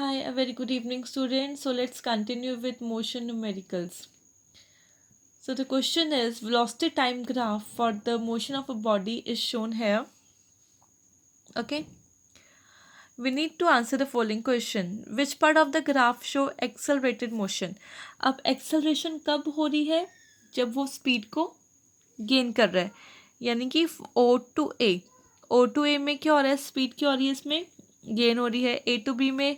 Hi, a very good evening, students. So let's continue with motion numericals. So the question is velocity time graph for the motion of a body is shown here. Okay. We need to answer the following question. Which part of the graph show accelerated motion? अब acceleration कब हो रही है? जब वो speed को gain कर रहा है, यानी कि O to A. O to A में क्या हो रहा है? Speed क्या हो रही है इसमें? Gain हो रही है. A to B में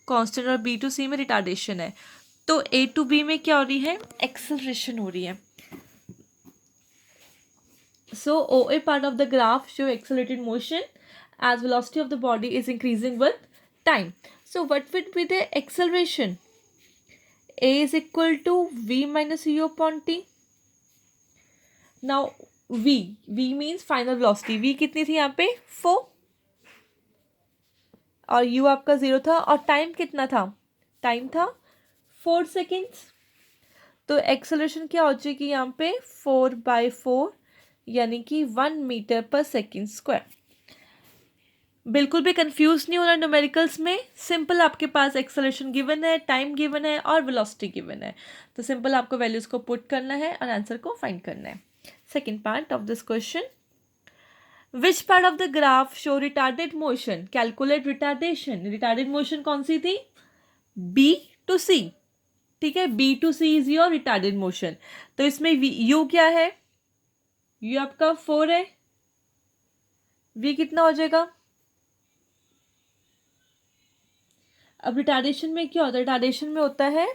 constant और B to C में retardation है. तो A to B में क्या हो रही है? Acceleration हो रही है. So OA part of the graph show accelerated motion as velocity of the body is increasing with time. So what would be the acceleration? A is equal to V minus U upon T. Now V means final velocity. V कितनी थी यहाँ पे? 4 और U आपका 0 था और time कितना था? टाइम था 4 सेकेंड्स. तो एक्सेलरेशन क्या हो जाएगी यहाँ पे? 4/4 यानी कि 1 मीटर पर सेकेंड स्क्वायर. बिल्कुल भी कंफ्यूज नहीं होना न्यूमेरिकल्स में. सिंपल आपके पास एक्सेलरेशन गिवन है, टाइम गिवन है और वेलोसिटी गिवन है. तो सिंपल आपको वैल्यूज को पुट करना है और आंसर को फाइंड करना है. Second part of this question. Which part of the graph show retarded motion? Calculate retardation. Retarded motion कौन सी थी? B to C. ठीक है, B to C is your retarded motion. तो इसमें यू क्या है? यू आपका 4 है. वी कितना हो जाएगा? अब रिटार्डेशन में क्या होता है? रिटार्डेशन में होता है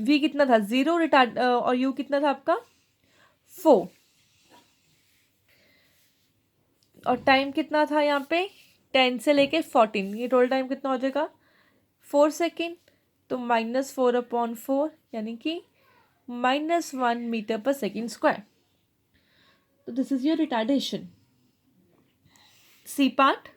v कितना था? 0. रिटार्ड और u कितना था आपका? 4. और टाइम कितना था यहाँ पे? 10 से लेके 14. ये टोटल टाइम कितना हो जाएगा? 4 सेकेंड. तो -4/4 यानी कि -1 मीटर पर सेकेंड स्क्वायर. तो this is your retardation. C part.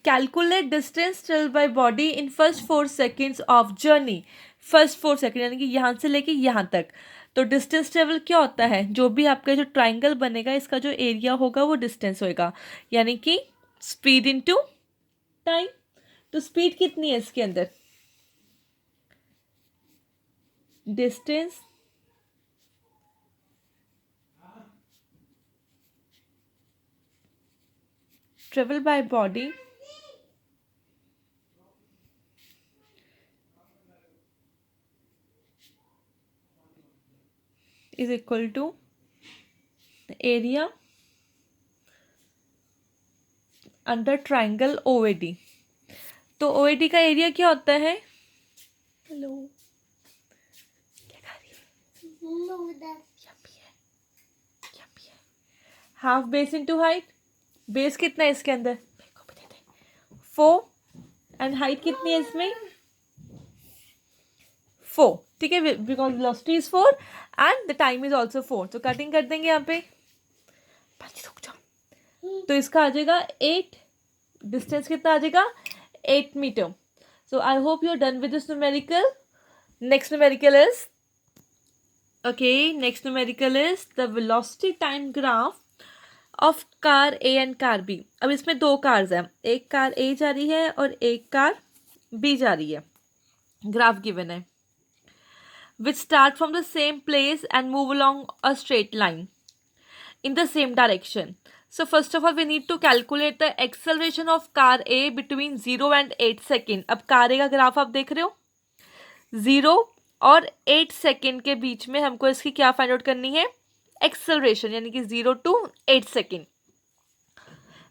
Calculate distance travel by body in first 4 seconds of journey. First 4 second यानी कि यहाँ से लेके यहाँ तक. तो डिस्टेंस ट्रेवल क्या होता है? जो भी आपका जो ट्राइंगल बनेगा इसका जो एरिया होगा वो डिस्टेंस होगा, यानी कि स्पीड इनटू टाइम. तो स्पीड कितनी है इसके अंदर? Distance travel by body is equal to area under triangle OAD. तो OAD का एरिया क्या होता है? हेलो, क्या खा रही है? Half base into height. Base कितना है इसके अंदर? 4. एंड हाइट कितनी है इसमें? 4. ठीक है, because velocity is 4 and the time is also 4. तो कटिंग कर देंगे यहाँ पे. तो इसका आ जाएगा 8. डिस्टेंस कितना आ जाएगा? 8 metre. So I hope you are done with this numerical. Next numerical is next numerical is the velocity time graph of car A and car B. अब इसमें 2 कार्स हैं. एक कार ए जा रही है और एक कार बी जा रही है. ग्राफ गिवन है. Which start from the same place and move along a straight line in the same direction. So first of all we need to calculate the acceleration of car A between 0 and 8 second. अब car ए का graph आप देख रहे हो, 0 और 8 second के बीच में हमको इसकी क्या फाइंड आउट करनी है? एक्सेलरेशन, यानी कि 0 to 8 सेकेंड.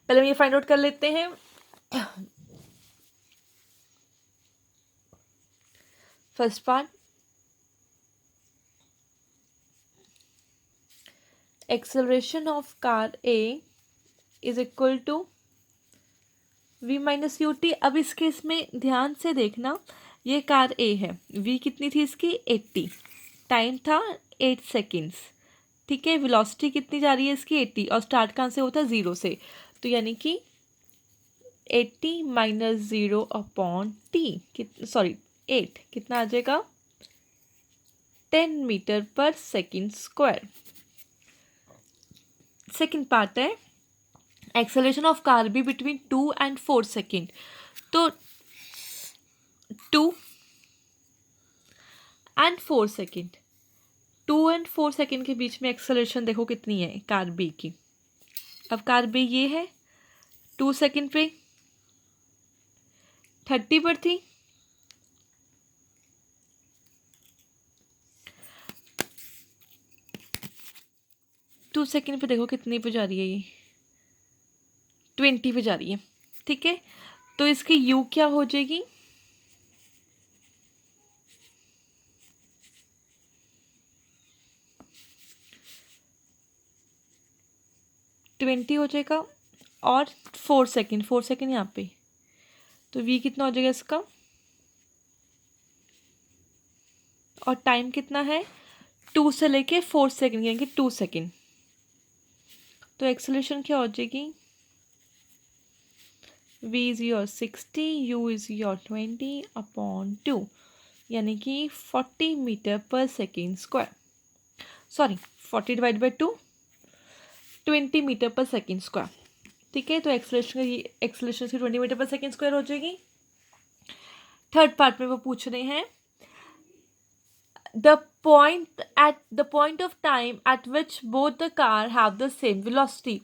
पहले हम ये फाइंड आउट कर लेते हैं. First part, acceleration of car A is equal to V minus ut. अब इस केस में ध्यान से देखना, ये कार A है. V कितनी थी इसकी? 80. टाइम था 8 सेकेंड्स. ठीक है, वेलोसिटी कितनी जा रही है इसकी? 80. और स्टार्ट कहाँ से होता है? 0 से. तो यानी कि 80 माइनस 0 अपॉन T. 8 कितना आ जाएगा? 10 metre per second square. Second part है acceleration of car be between 2 and 4 second. तो 2 and 4 सेकेंड, 2 and 4 सेकेंड के बीच में एक्सेलरेशन देखो कितनी है कार बी की। अब कार बी ये है 2 सेकेंड पे 30 पर थी, टू सेकेंड पे देखो कितनी पे जा रही है, ये 20 पे जा रही है। ठीक है, तो इसकी यू क्या हो जाएगी, ट्वेंटी हो जाएगा और 4 सेकेंड, 4 सेकेंड यहाँ पे, तो वी कितना हो जाएगा इसका, और टाइम कितना है 2 से लेके 4 सेकेंड यानी कि 2 सेकेंड। तो एक्सेलरेशन क्या हो जाएगी, v is your 60, u is your 20 upon 2 यानी कि 40 metre per second square, sorry 40 divide by 2 20 metre per second square. ठीक है, तो एक्सेलरेशन की 20 मीटर पर सेकेंड स्क्वायर हो जाएगी। थर्ड पार्ट में वो पूछ रहे हैं the point of time at which both the car have the same velocity,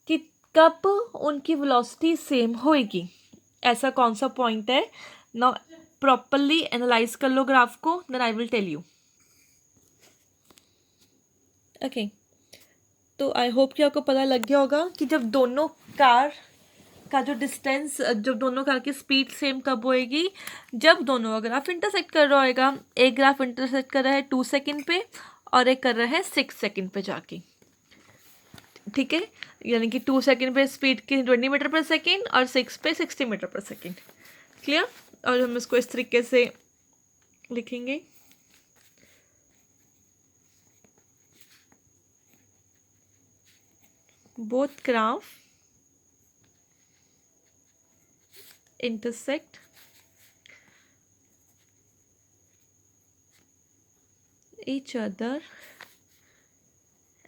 कि कब उनकी वेलोसिटी सेम होएगी, ऐसा कौन सा पॉइंट है। नाउ प्रॉपरली एनालाइज कर लो ग्राफ को, then I will tell you. Okay, तो आई होप कि आपको पता लग गया होगा कि जब दोनों कार का जो डिस्टेंस, जब दोनों कार की स्पीड सेम कब होएगी, जब दोनों का ग्राफ इंटरसेक्ट कर रहा होएगा। एक ग्राफ इंटरसेक्ट कर रहा है 2 सेकेंड पे और एक कर रहा है 6 सेकेंड पे जाके। ठीक है, यानी कि 2 सेकेंड पे स्पीड की 20 मीटर पर सेकेंड और 6 पे 60 मीटर पर सेकेंड। क्लियर, और हम इसको इस तरीके से लिखेंगे, both graph intersect each other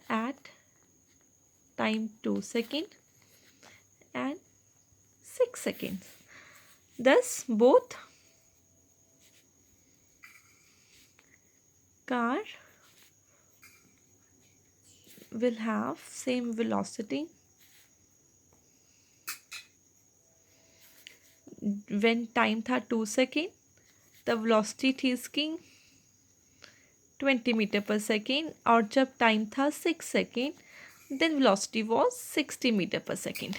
at time 2 second and 6 seconds. Thus both car will have same velocity when time था 2 सेकेंड, तब वेलोसिटी थी इसकी 20 मीटर पर सेकेंड, और जब टाइम था 6 second then velocity was 60 metre per second.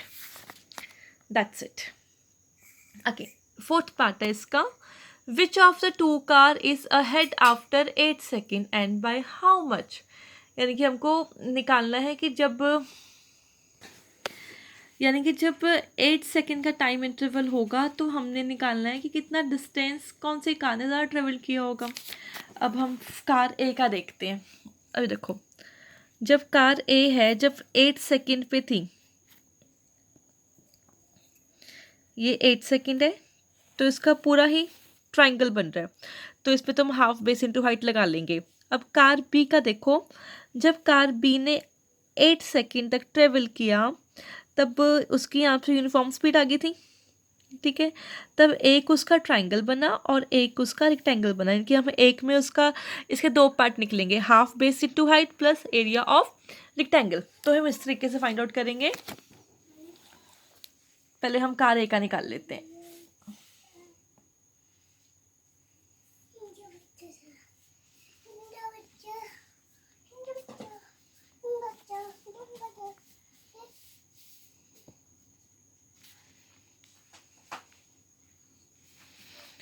That's it. Okay, fourth part है इसका, which of the two car is ahead after 8 second and by how much. यानी कि हमको निकालना है कि जब 8 सेकेंड का टाइम इंटरवल होगा तो हमने निकालना है कि कितना डिस्टेंस कौन सी कार ने ज़्यादा ट्रेवल किया होगा। अब हम कार ए का देखते हैं। अभी देखो, जब कार ए है, जब 8 सेकेंड पे थी, ये 8 सेकेंड है, तो इसका पूरा ही ट्राइंगल बन रहा है, तो इस पर तो हम हाफ बेस इंटू हाइट लगा लेंगे। अब कार बी का देखो, जब कार बी ने 8 सेकेंड तक ट्रेवल किया तब उसकी यहाँ पे यूनिफॉर्म स्पीड आ गई थी। ठीक है, तब एक उसका ट्राइंगल बना और एक उसका रेक्टेंगल बना, यानी कि हम एक में उसका इसके 2 पार्ट निकलेंगे, half base into height plus area of rectangle. तो हम इस तरीके से फाइंड आउट करेंगे। पहले हम कार ए का निकाल लेते हैं।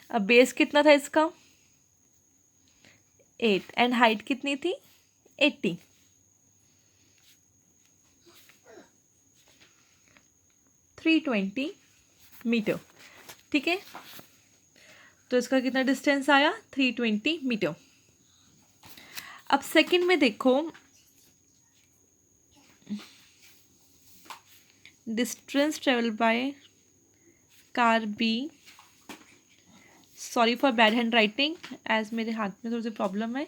अब बेस कितना था इसका 8 एंड हाइट कितनी थी 80, 320 मीटर। ठीक है, तो इसका कितना डिस्टेंस आया 320 मीटर। अब सेकंड में देखो, distance travel by car B, sorry for bad handwriting, as मेरे हाथ में थोड़ी सी प्रॉब्लम है,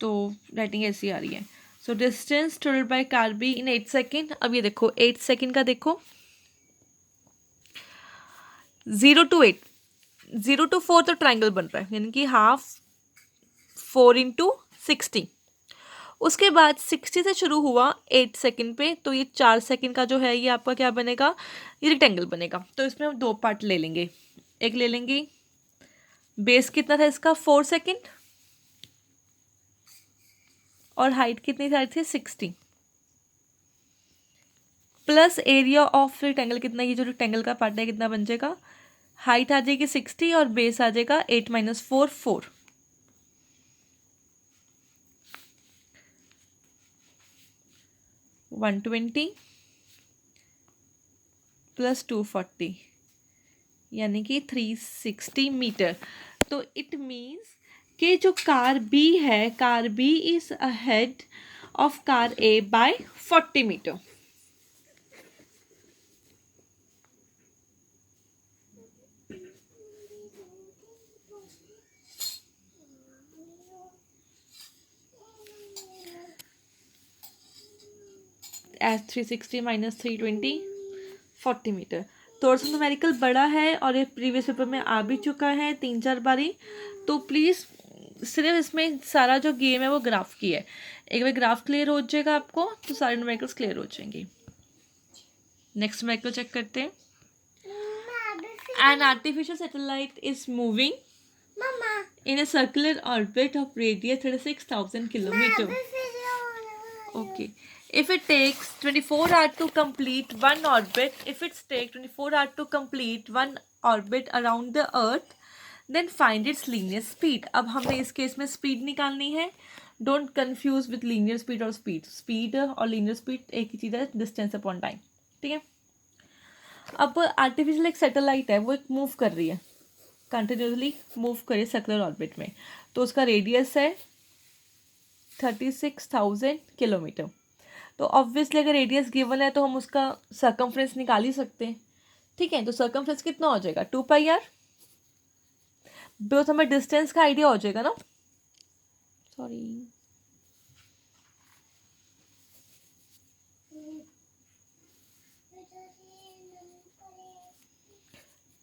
तो राइटिंग ऐसी आ रही है. So distance travelled by car be in 8 second. अब ये देखो 8 सेकेंड का देखो, 0 to 8, 0 to 4 तो ट्राइंगल बन रहा है, यानी कि हाफ 4 into 60. उसके बाद 60 से शुरू हुआ 8 सेकेंड पे, तो ये 4 सेकेंड का जो है ये आपका क्या बनेगा, ये रेक्टेंगल बनेगा. तो इसमें हम 2 पार्ट ले लेंगे. एक ले लेंगे, बेस कितना था इसका 4 सेकेंड, और हाइट कितनी साइड थी 60, प्लस एरिया ऑफ रेक्टेंगल कितना, ये जो रेक्टेंगल का पार्ट है कितना बन जाएगा, हाइट आ जाएगी 60 और बेस आ जाएगा 8 - 4 4. 120 प्लस 240 यानी कि 360 मीटर. तो इट मीन्स कि जो कार बी है, car B is ahead of car A by 40 metre. As 360 - 320 40 metre. तो न्यूमेरिकल बड़ा है और ये प्रीवियस पेपर में आ भी चुका है 3-4 बारी. तो प्लीज़ सिर्फ इसमें सारा जो गेम है वो ग्राफ की है. एक बार ग्राफ क्लियर हो जाएगा आपको तो सारे न्यूमेरिकल्स क्लियर हो जाएंगे. नेक्स्ट न्यूमेरिकल चेक करते हैं. An artificial satellite is moving in a circular orbit of radius 36,000 kilometer. Okay. If it takes 24 hours to complete one orbit, around the earth, then find its linear speed. अब हमें इस case में speed निकालनी है. Don't confuse with linear speed और speed. Speed और linear speed एक ही चीज़ है, डिस्टेंस अपॉन टाइम. ठीक है. अब आर्टिफिशियल एक सैटेलाइट है, वो एक मूव कर रही है, कंटिन्यूसली मूव करे सर्कुलर ऑर्बिट में. तो उसका रेडियस है 36,000 किलोमीटर. तो ऑब्वियसली अगर रेडियस गिवन है तो हम उसका सर्कमफ्रेंस निकाल ही सकते हैं. ठीक है. तो सर्कमफ्रेंस कितना हो जाएगा 2πr. बिकॉज हमें डिस्टेंस का आइडिया हो जाएगा ना. सॉरी,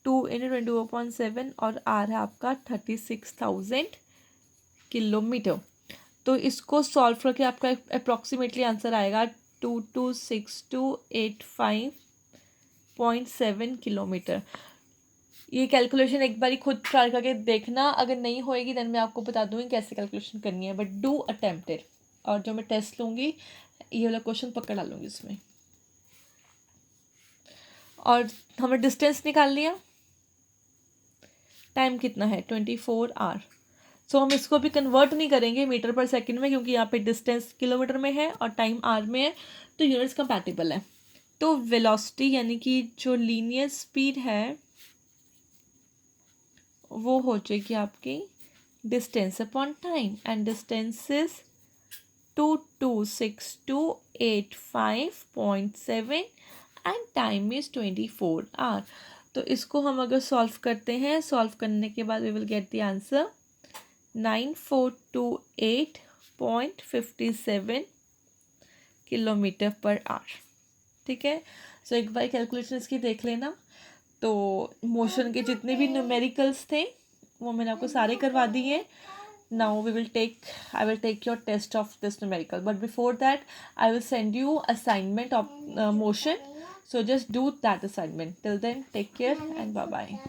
2 × 24/7 और आर है आपका 36,000 किलोमीटर. तो इसको सॉल्व करके आपका अप्रॉक्सीमेटली आंसर आएगा 226285.7 किलोमीटर. ये कैलकुलेशन एक बार खुद ट्राई करके देखना. अगर नहीं होएगी देन मैं आपको बता दूंगी कैसे कैलकुलेशन करनी है. But do attempted. और जो मैं टेस्ट लूँगी ये वाला क्वेश्चन पकड़ डालूंगी इसमें. और हमें डिस्टेंस निकाल लिया. टाइम कितना है 24 आवर. सो हम इसको भी कन्वर्ट नहीं करेंगे मीटर पर सेकंड में, क्योंकि यहाँ पे डिस्टेंस किलोमीटर में है और टाइम आवर में है, तो यूनिट्स कंपैटिबल है. तो वेलोसिटी यानी कि जो लीनियर स्पीड है वो हो जाएगी आपकी distance upon time. And distance is 226285.7 and time is 24 hour. तो इसको हम अगर सॉल्व करते हैं, सॉल्व करने के बाद we will get the answer 9428.57 kilometre per hour. ठीक है. सो एक बार कैलकुलेशन इसकी देख लेना. तो मोशन के जितने भी न्यूमेरिकल्स थे वो मैंने आपको सारे करवा दिए. now I will take your test of this numerical, but before that I will send you assignment of motion. So just do that assignment. Till then, take care and bye bye.